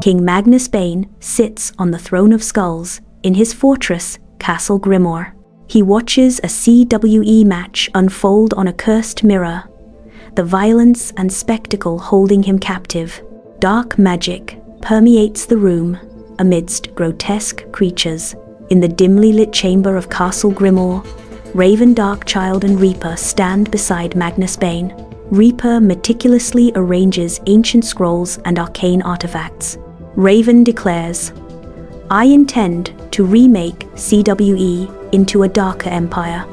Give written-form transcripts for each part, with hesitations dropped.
King Magnus Bane sits on the throne of skulls in his fortress, Castle Grimoire. He watches a CWE match unfold on a cursed mirror, the violence and spectacle holding him captive. Dark magic permeates the room amidst grotesque creatures. In the dimly lit chamber of Castle Grimoire, Raven, Darkchild, and Reaper stand beside Magnus Bane. Reaper meticulously arranges ancient scrolls and arcane artifacts. Raven declares, "I intend to remake CWE into a darker empire,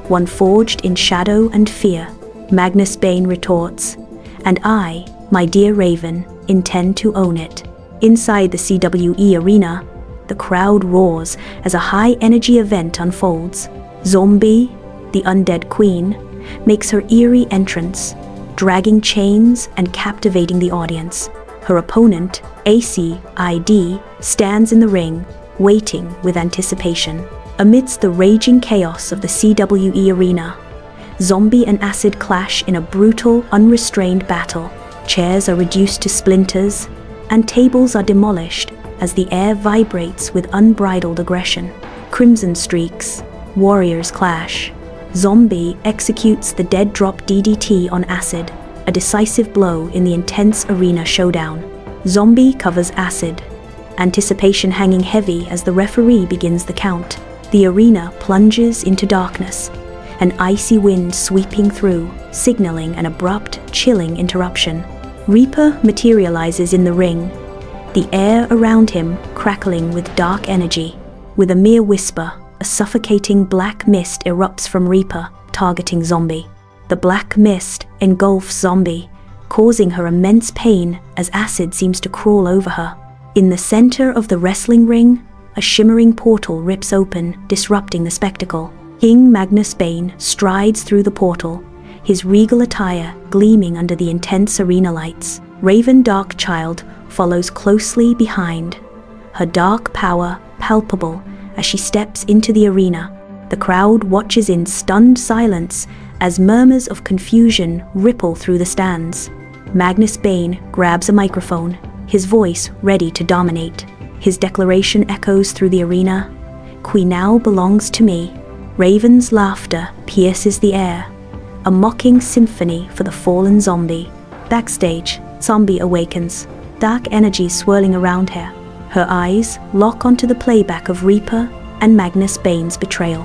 one forged in shadow and fear." Magnus Bane retorts, "And I, my dear Raven, intend to own it." Inside the CWE arena, the crowd roars as a high-energy event unfolds. Zombie, the undead queen, makes her eerie entrance, dragging chains and captivating the audience. Her opponent, ACID, stands in the ring, waiting with anticipation. Amidst the raging chaos of the CWE arena, Zombie and Acid clash in a brutal, unrestrained battle. Chairs are reduced to splinters, and tables are demolished as the air vibrates with unbridled aggression. Crimson streaks, warriors clash. Zombie executes the dead drop DDT on Acid, a decisive blow in the intense arena showdown. Zombie covers Acid, anticipation hanging heavy as the referee begins the count. The arena plunges into darkness, an icy wind sweeping through, signaling an abrupt, chilling interruption. Reaper materializes in the ring, the air around him crackling with dark energy. With a mere whisper, a suffocating black mist erupts from Reaper, targeting Zombie. The black mist engulfs Zombie, causing her immense pain as Acid seems to crawl over her. In the center of the wrestling ring, a shimmering portal rips open, disrupting the spectacle. King Magnus Bane strides through the portal, his regal attire gleaming under the intense arena lights. Raven, Darkchild, follows closely behind, her dark power palpable as she steps into the arena. The crowd watches in stunned silence as murmurs of confusion ripple through the stands. Magnus Bane grabs a microphone, his voice ready to dominate. His declaration echoes through the arena, "Qui now belongs to me." Raven's laughter pierces the air, a mocking symphony for the fallen Zombie. Backstage, Zombie awakens, dark energy swirling around her. Her eyes lock onto the playback of Reaper and Magnus Bane's betrayal.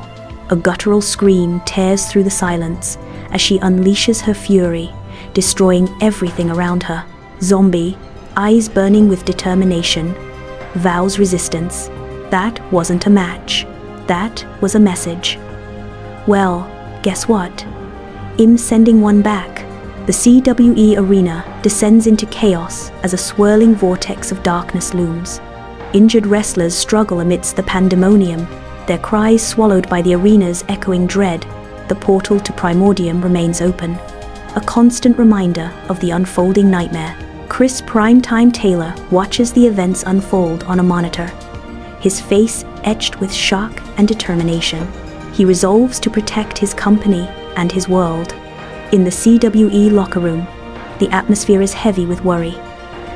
A guttural scream tears through the silence as she unleashes her fury, destroying everything around her. Zombie, eyes burning with determination, vows resistance. That wasn't a match. That was a message. Well, guess what? I'm sending one back. The CWE arena descends into chaos as a swirling vortex of darkness looms. Injured wrestlers struggle amidst the pandemonium, their cries swallowed by the arena's echoing dread. The portal to Primordium remains open, a constant reminder of the unfolding nightmare. Chris Primetime Taylor watches the events unfold on a monitor, his face etched with shock and determination. He resolves to protect his company and his world. In the CWE locker room, the atmosphere is heavy with worry,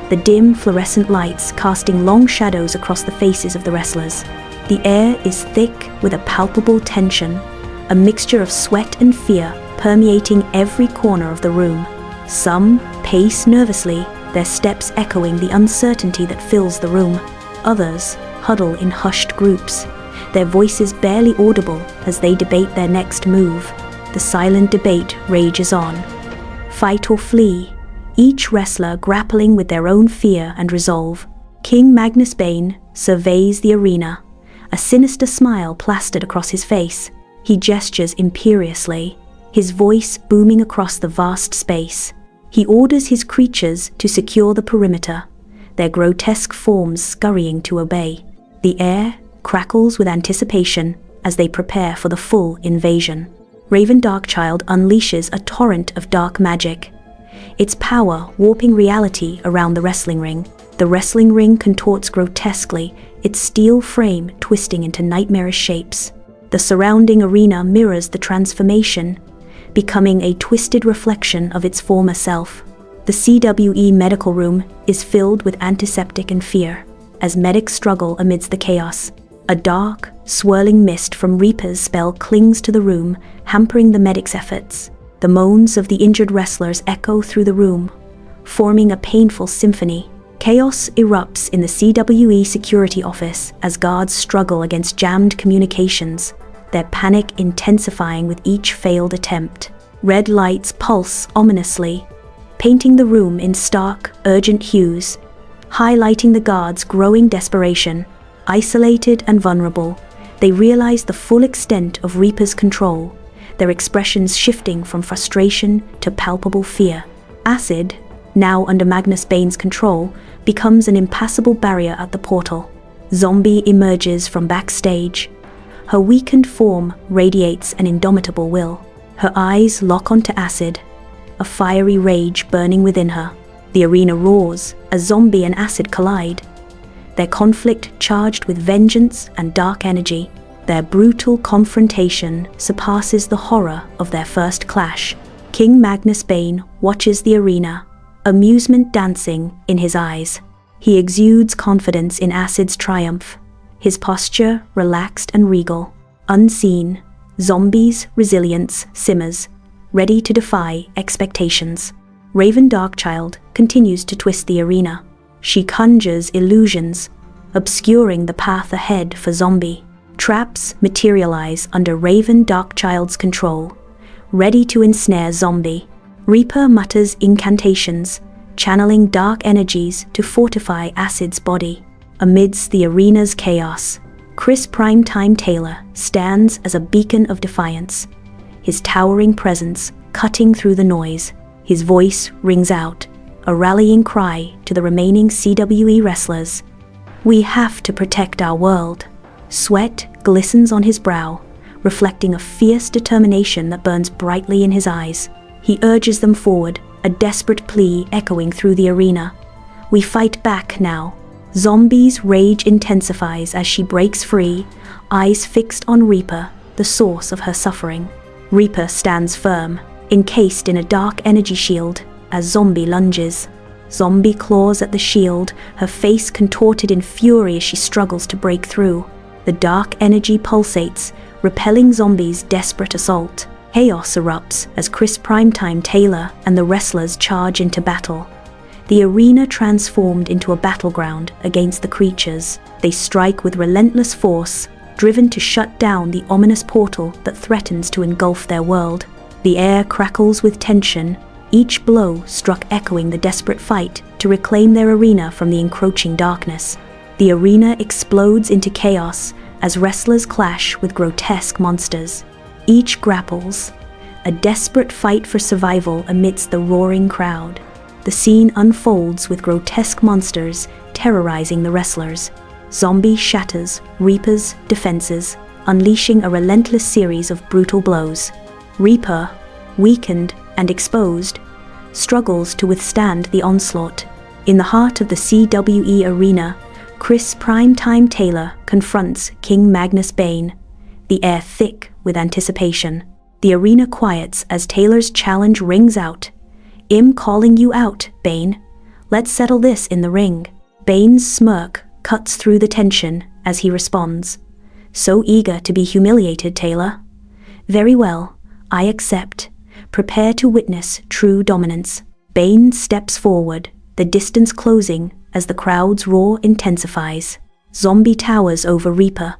the dim fluorescent lights casting long shadows across the faces of the wrestlers. The air is thick with a palpable tension, a mixture of sweat and fear permeating every corner of the room. Some pace nervously, their steps echoing the uncertainty that fills the room. Others huddle in hushed groups, their voices barely audible as they debate their next move. The silent debate rages on. Fight or flee, each wrestler grappling with their own fear and resolve. King Magnus Bane surveys the arena, a sinister smile plastered across his face. He gestures imperiously, his voice booming across the vast space. He orders his creatures to secure the perimeter, their grotesque forms scurrying to obey. The air crackles with anticipation as they prepare for the full invasion. Raven Darkchild unleashes a torrent of dark magic, its power warping reality around the wrestling ring. The wrestling ring contorts grotesquely, its steel frame twisting into nightmarish shapes. The surrounding arena mirrors the transformation, becoming a twisted reflection of its former self. The CWE medical room is filled with antiseptic and fear, as medics struggle amidst the chaos. A dark, swirling mist from Reaper's spell clings to the room, hampering the medics' efforts. The moans of the injured wrestlers echo through the room, forming a painful symphony. Chaos erupts in the CWE security office as guards struggle against jammed communications, their panic intensifying with each failed attempt. Red lights pulse ominously, painting the room in stark, urgent hues, highlighting the guards' growing desperation. Isolated and vulnerable, they realize the full extent of Reaper's control, their expressions shifting from frustration to palpable fear. Acid, now under Magnus Bane's control, becomes an impassable barrier at the portal. Zombie emerges from backstage. Her weakened form radiates an indomitable will. Her eyes lock onto Acid, a fiery rage burning within her. The arena roars as Zombie and Acid collide, their conflict charged with vengeance and dark energy. Their brutal confrontation surpasses the horror of their first clash. King Magnus Bane watches the arena, amusement dancing in his eyes. He exudes confidence in Acid's triumph, his posture relaxed and regal. Unseen, Zombie's resilience simmers, ready to defy expectations. Raven Darkchild continues to twist the arena. She conjures illusions, obscuring the path ahead for Zombie. Traps materialize under Raven Darkchild's control, ready to ensnare Zombie. Reaper mutters incantations, channeling dark energies to fortify Acid's body. Amidst the arena's chaos, Chris Primetime Taylor stands as a beacon of defiance, his towering presence cutting through the noise. His voice rings out, a rallying cry to the remaining CWE wrestlers. We have to protect our world. Sweat glistens on his brow, reflecting a fierce determination that burns brightly in his eyes. He urges them forward, a desperate plea echoing through the arena. We fight back now. Zombie's rage intensifies as she breaks free, eyes fixed on Reaper, the source of her suffering. Reaper stands firm, encased in a dark energy shield, as Zombie lunges. Zombie claws at the shield, her face contorted in fury as she struggles to break through. The dark energy pulsates, repelling Zombie's desperate assault. Chaos erupts as Chris Primetime Taylor and the wrestlers charge into battle. The arena transformed into a battleground against the creatures. They strike with relentless force, driven to shut down the ominous portal that threatens to engulf their world. The air crackles with tension, each blow struck echoing the desperate fight to reclaim their arena from the encroaching darkness. The arena explodes into chaos as wrestlers clash with grotesque monsters. Each grapples, a desperate fight for survival amidst the roaring crowd. The scene unfolds with grotesque monsters terrorizing the wrestlers. Zombie shatters Reaper's defenses, unleashing a relentless series of brutal blows. Reaper, weakened and exposed, struggles to withstand the onslaught. In the heart of the CWE arena, Chris Primetime Taylor confronts King Magnus Bane, the air thick with anticipation. The arena quiets as Taylor's challenge rings out. "I'm calling you out, Bane. Let's settle this in the ring." Bane's smirk cuts through the tension as he responds. "So eager to be humiliated, Taylor? Very well, I accept. Prepare to witness true dominance." Bane steps forward, the distance closing as the crowd's roar intensifies. Zombie towers over Reaper,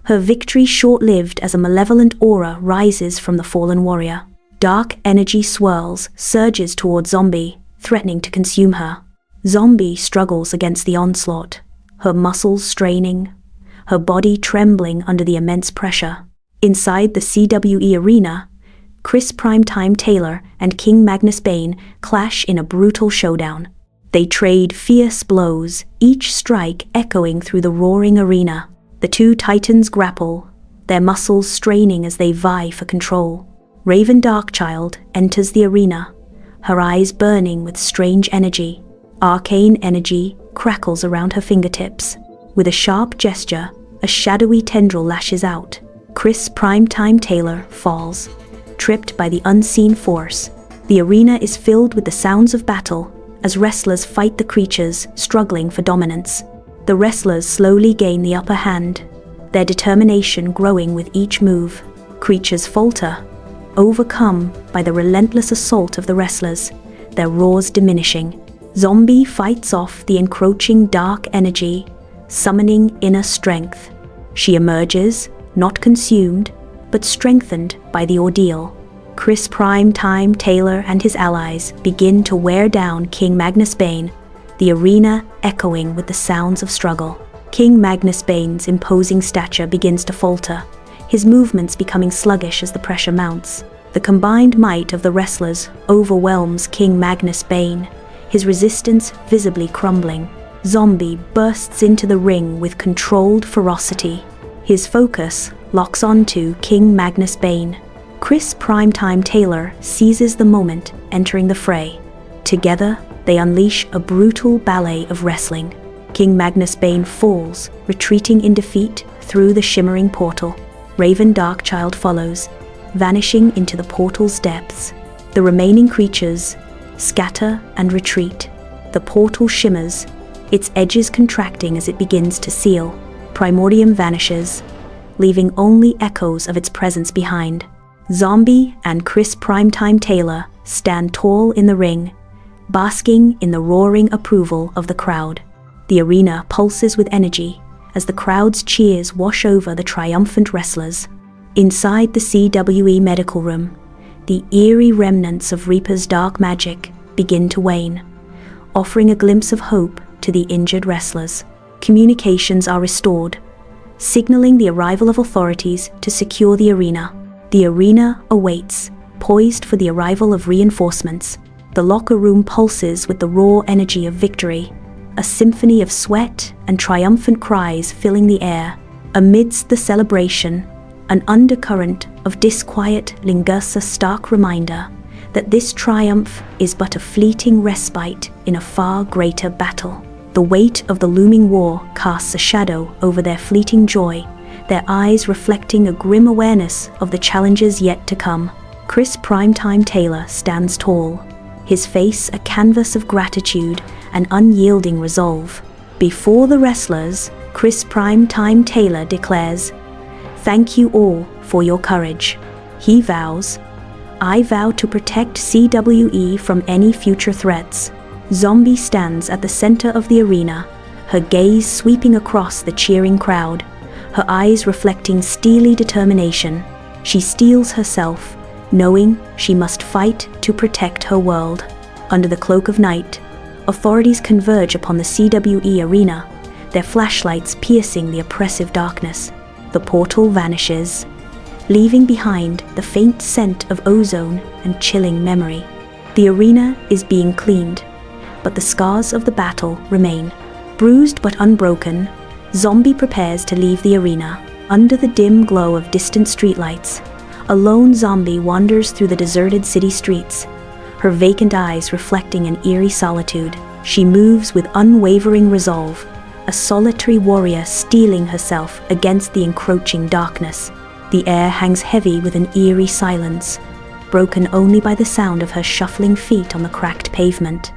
her victory short-lived as a malevolent aura rises from the fallen warrior. Dark energy swirls, surges toward Zombie, threatening to consume her. Zombie struggles against the onslaught, her muscles straining, her body trembling under the immense pressure. Inside the CWE arena, Chris Primetime Taylor and King Magnus Bane clash in a brutal showdown. They trade fierce blows, each strike echoing through the roaring arena. The two titans grapple, their muscles straining as they vie for control. Raven Darkchild enters the arena, her eyes burning with strange energy. Arcane energy crackles around her fingertips. With a sharp gesture, a shadowy tendril lashes out. Chris Primetime Taylor falls, tripped by the unseen force, The arena is filled with the sounds of battle as wrestlers fight the creatures struggling for dominance. The wrestlers slowly gain the upper hand, their determination growing with each move. Creatures falter, overcome by the relentless assault of the wrestlers, their roars diminishing. Zombie fights off the encroaching dark energy, summoning inner strength. She emerges, not consumed, but strengthened by the ordeal. Chris Primetime Taylor and his allies begin to wear down King Magnus Bane, the arena echoing with the sounds of struggle. King Magnus Bane's imposing stature begins to falter, his movements becoming sluggish as the pressure mounts. The combined might of the wrestlers overwhelms King Magnus Bane, his resistance visibly crumbling. Zombie bursts into the ring with controlled ferocity. His focus locks onto King Magnus Bane. Chris Primetime Taylor seizes the moment, entering the fray. Together, they unleash a brutal ballet of wrestling. King Magnus Bane falls, retreating in defeat through the shimmering portal. Raven Darkchild follows, vanishing into the portal's depths. The remaining creatures scatter and retreat. The portal shimmers, its edges contracting as it begins to seal. Primordium vanishes, leaving only echoes of its presence behind. Zombie and Chris Primetime Taylor stand tall in the ring, basking in the roaring approval of the crowd. The arena pulses with energy as the crowd's cheers wash over the triumphant wrestlers. Inside the CWE medical room, the eerie remnants of Reaper's dark magic begin to wane, offering a glimpse of hope to the injured wrestlers. Communications are restored, signaling the arrival of authorities to secure the arena. The arena awaits, poised for the arrival of reinforcements. The locker room pulses with the raw energy of victory, a symphony of sweat and triumphant cries filling the air. Amidst the celebration, an undercurrent of disquiet lingers, a stark reminder that this triumph is but a fleeting respite in a far greater battle. The weight of the looming war casts a shadow over their fleeting joy, their eyes reflecting a grim awareness of the challenges yet to come. Chris Primetime Taylor stands tall, his face a canvas of gratitude and unyielding resolve. Before the wrestlers, Chris Primetime Taylor declares, "Thank you all for your courage." He vows, "I vow to protect CWE from any future threats." Zombie stands at the center of the arena, her gaze sweeping across the cheering crowd, her eyes reflecting steely determination. She steels herself, knowing she must fight to protect her world. Under the cloak of night, authorities converge upon the CWE arena, their flashlights piercing the oppressive darkness. The portal vanishes, leaving behind the faint scent of ozone and chilling memory. The arena is being cleaned, but the scars of the battle remain. Bruised but unbroken, Zombie prepares to leave the arena. Under the dim glow of distant streetlights, a lone zombie wanders through the deserted city streets, her vacant eyes reflecting an eerie solitude. She moves with unwavering resolve, a solitary warrior steeling herself against the encroaching darkness. The air hangs heavy with an eerie silence, broken only by the sound of her shuffling feet on the cracked pavement.